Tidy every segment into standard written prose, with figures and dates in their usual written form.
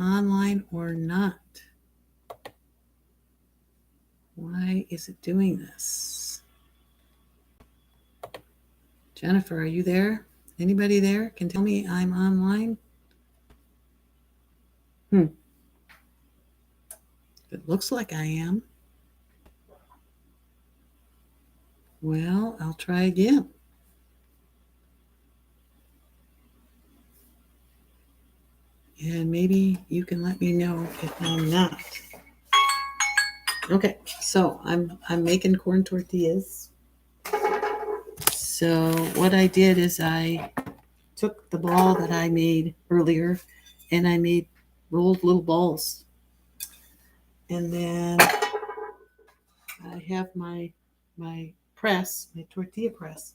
online or not? Why is it doing this? Jennifer, are you there? Anybody there can tell me I'm online? It looks like I am. Well, I'll try again. And maybe you can let me know if I'm not. Okay, so I'm making corn tortillas. So what I did is I took the ball that I made earlier and I made rolled little balls. And then I have my press, my tortilla press,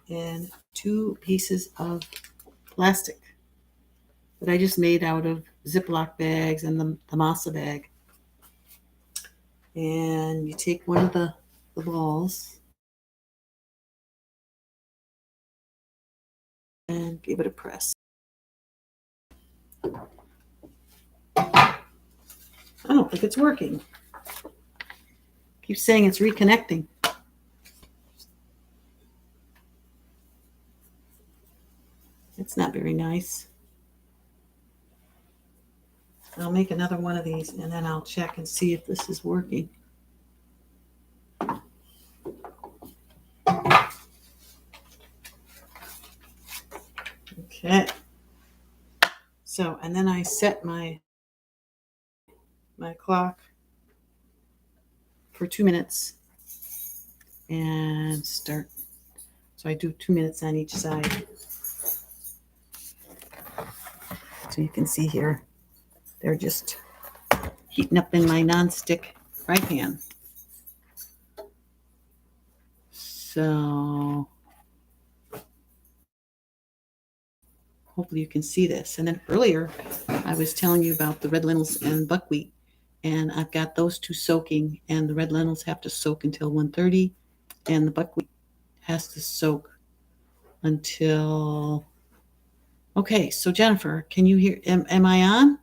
and 2 pieces of plastic that I just made out of Ziploc bags and the masa bag. And you take one of the balls and give it a press. I don't think it's working. Keeps saying it's reconnecting. It's not very nice. I'll make another one of these and then I'll check and see if this is working. Okay. So, and then I set my clock for 2 minutes and start. So I do 2 minutes on each side. So you can see here, they're just heating up in my nonstick fry pan. So hopefully you can see this. And then earlier I was telling you about the red lentils and buckwheat, and I've got those 2 soaking, and the red lentils have to soak until 1:30 and the buckwheat has to soak until. Okay, so Jennifer, can you hear? Am I on?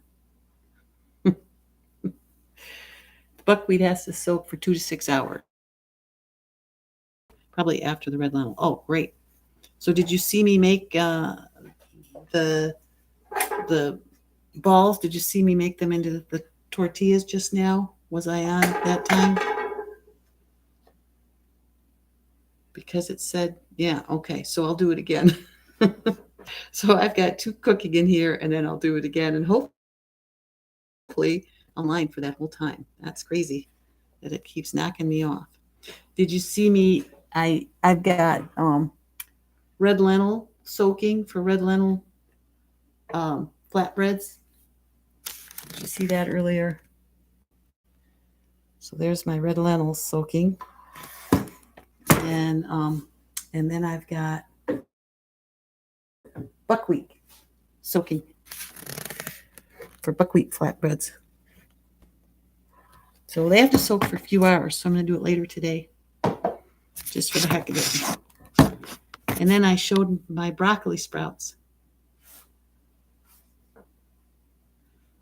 Buckwheat has to soak for 2 to 6 hours, probably after the red lentil. Oh, great. So did you see me make the balls? Did you see me make them into the tortillas just now? Was I on at that time? Because it said, yeah, okay, so I'll do it again. So I've got 2 cooking in here, and then I'll do it again, and hopefully online for that whole time. That's crazy that it keeps knocking me off. Did you see me? I've got red lentil soaking for red lentil flatbreads. Did you see that earlier? So there's my red lentils soaking, and then I've got buckwheat soaking for buckwheat flatbreads. So they have to soak for a few hours, so I'm going to do it later today, just for the heck of it. And then I showed my broccoli sprouts.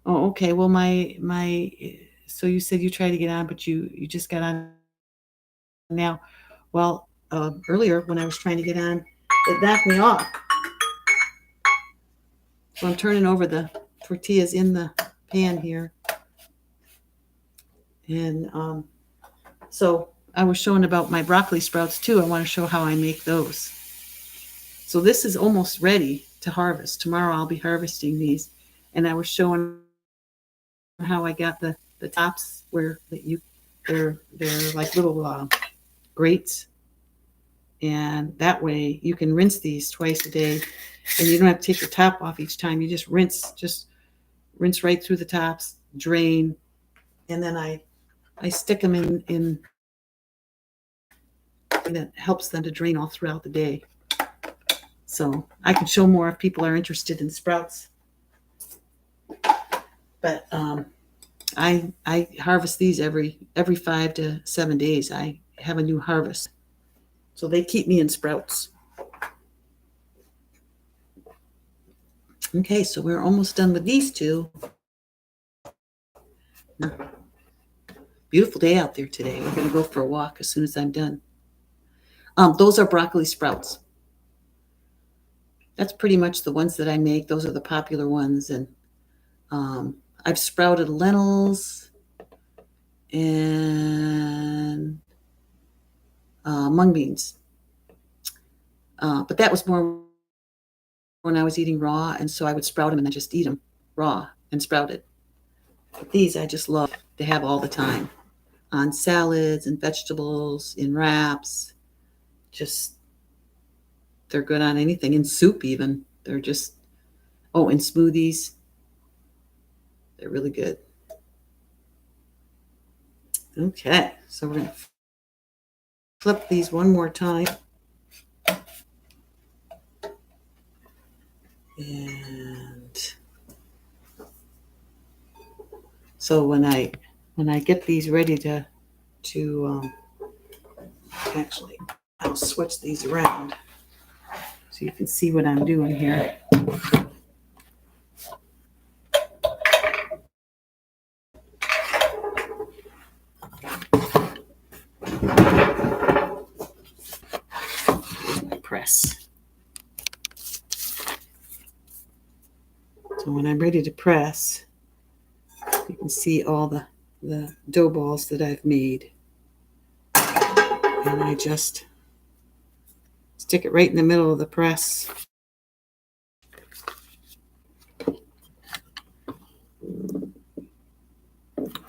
Oh, okay. Well, so you said you tried to get on, but you just got on now. Well, earlier when I was trying to get on, it knocked me off. So I'm turning over the tortillas in the pan here. And so I was showing about my broccoli sprouts too. I want to show how I make those. So this is almost ready to harvest. Tomorrow I'll be harvesting these. And I was showing how I got the tops where they're like little grates. And that way you can rinse these twice a day. And you don't have to take the top off each time. You just rinse right through the tops, drain, and then I stick them in, and that helps them to drain all throughout the day. So I can show more if people are interested in sprouts. But I harvest these every 5 to 7 days. I have a new harvest. So they keep me in sprouts. Okay, so we're almost done with these 2. Beautiful day out there today. We're going to go for a walk as soon as I'm done. Those are broccoli sprouts. That's pretty much the ones that I make. Those are the popular ones. And I've sprouted lentils and mung beans. But that was more when I was eating raw, and so I would sprout them and then just eat them raw and sprouted. But these I just love to have all the time on salads and vegetables, in wraps. Just, they're good on anything, in soup even. They're just, oh, in smoothies. They're really good. Okay, so we're going to flip these one more time. And so when I get these ready to actually, I'll switch these around so you can see what I'm doing here. Press. So when I'm ready to press, you can see all the dough balls that I've made. And I just stick it right in the middle of the press.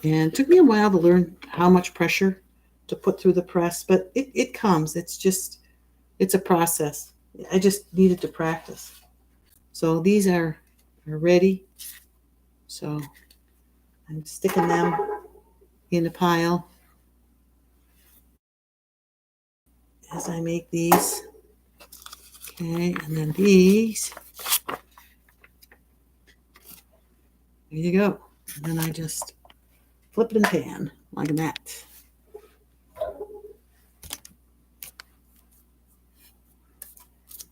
And it took me a while to learn how much pressure to put through the press, but it comes. It's a process. I just needed to practice. So these are ready. So I'm sticking them in a pile as I make these. Okay, and then these. There you go. And then I just flip it in the pan like that.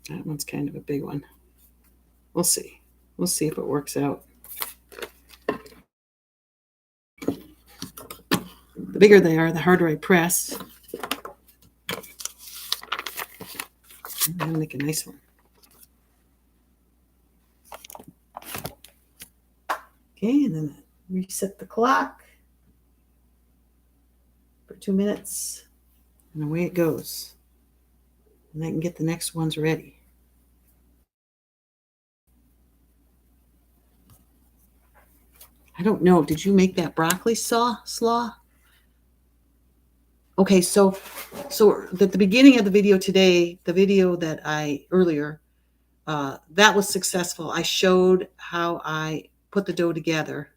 That one's kind of a big one. We'll see. We'll see if it works out. The bigger they are, the harder I press. I'm going to make a nice one. Okay, and then reset the clock for 2 minutes. And away it goes. And I can get the next ones ready. I don't know. Did you make that broccoli slaw? Okay, so at the beginning of the video today, the video that I earlier, that was successful. I showed how I put the dough together.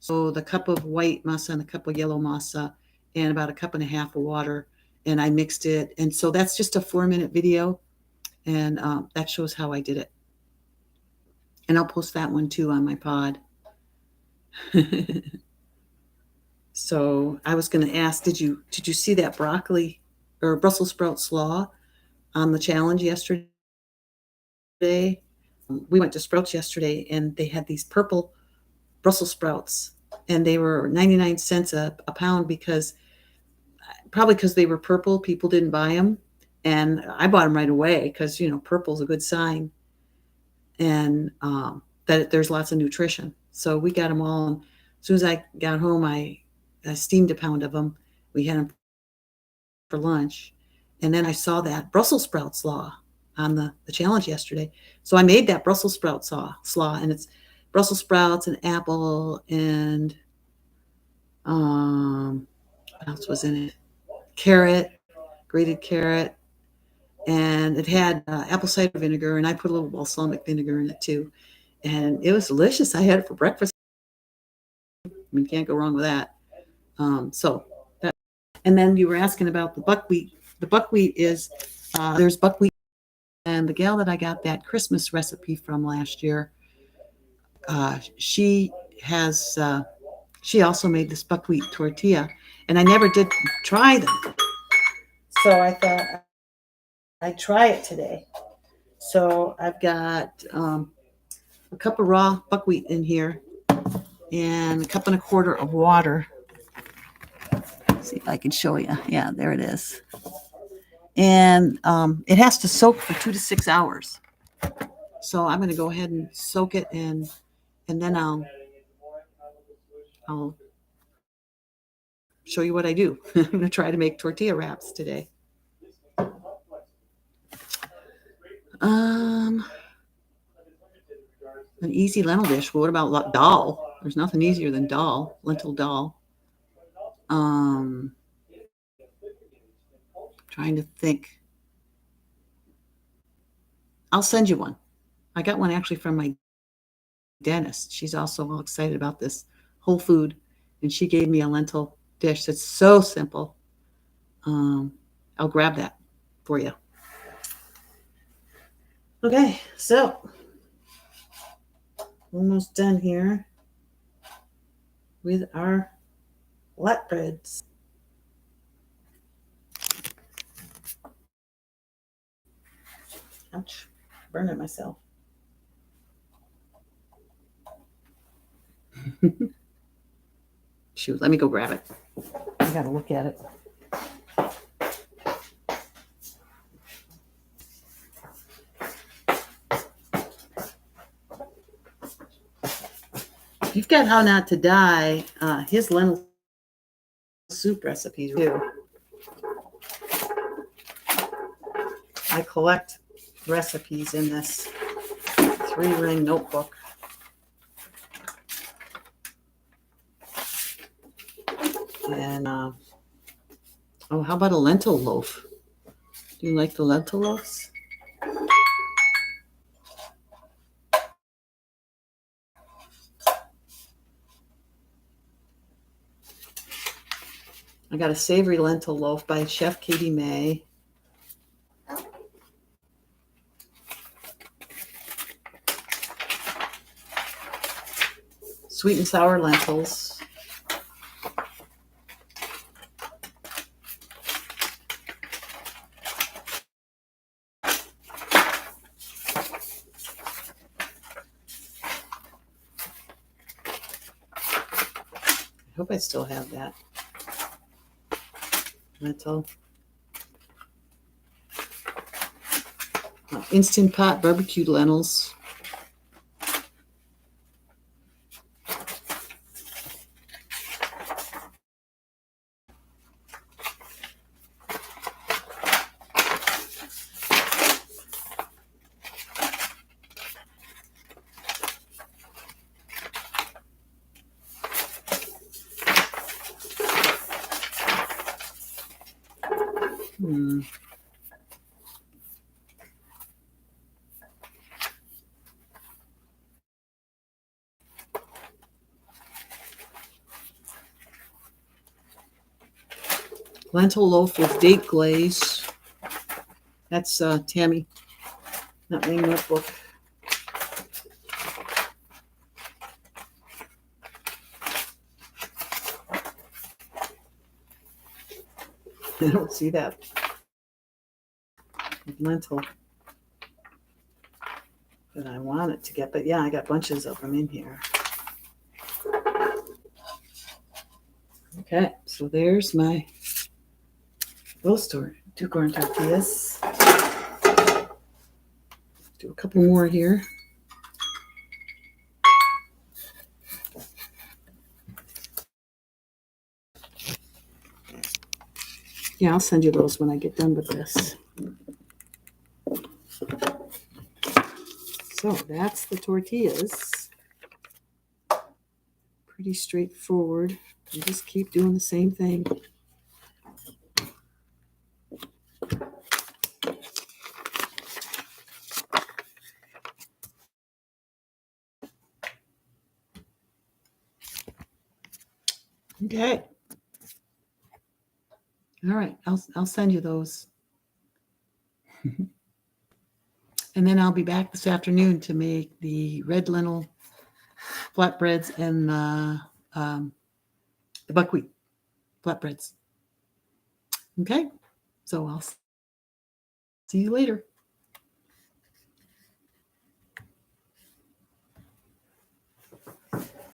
So the cup of white masa and the cup of yellow masa and about a cup and a half of water, and I mixed it. And so that's just a 4-minute video, and that shows how I did it. And I'll post that one too on my pod. So I was going to ask, did you see that broccoli or Brussels sprout slaw on the challenge yesterday? We went to Sprouts yesterday, and they had these purple Brussels sprouts, and they were 99 cents a pound probably because they were purple. People didn't buy them, and I bought them right away because purple's a good sign, and that there's lots of nutrition. So we got them all. And as soon as I got home, I steamed a pound of them. We had them for lunch, and then I saw that Brussels sprout slaw on the challenge yesterday. So I made that Brussels sprout slaw, and it's Brussels sprouts and apple and what else was in it? Carrot, grated carrot, and it had apple cider vinegar, and I put a little balsamic vinegar in it too, and it was delicious. I had it for breakfast. I mean, can't go wrong with that. And then you were asking about the buckwheat. The buckwheat is there's buckwheat, and the gal that I got that Christmas recipe from last year, she also made this buckwheat tortilla, and I never did try them. So I thought I'd try it today. So I've got a cup of raw buckwheat in here, and a cup and a quarter of water. Let's see if I can show you. Yeah, there it is. And it has to soak for 2 to 6 hours. So I'm going to go ahead and soak it, and then I'll show you what I do. I'm going to try to make tortilla wraps today. An easy lentil dish. Well, what about dal? There's nothing easier than lentil dal. Trying to think. I'll send you one. I got one actually from my dentist. She's also all excited about this whole food, and she gave me a lentil dish that's so simple. I'll grab that for you. Okay, so almost done here with our flatbreads. Ouch, burned it myself. Shoot, let me go grab it. I gotta look at it. You've got How Not to Die, his lentil soup recipes too. I collect recipes in this 3-ring notebook. And how about a lentil loaf? Do you like the lentil loaves? I got a savory lentil loaf by Chef Katie May. Sweet and sour lentils. I hope I still have that. Lentil. Instant Pot barbecued lentils. Lentil loaf with date glaze. That's Tammy, not my notebook. I don't see that lentil that I want it to get, but yeah, I got bunches of them in here. Okay, so there's my those 2 corn tortillas. Do a couple more here. Yeah, I'll send you those when I get done with this. So that's the tortillas. Pretty straightforward. You just keep doing the same thing. Okay. All right, I'll send you those. And then I'll be back this afternoon to make the red lentil flatbreads and the buckwheat flatbreads. Okay, so I'll see you later.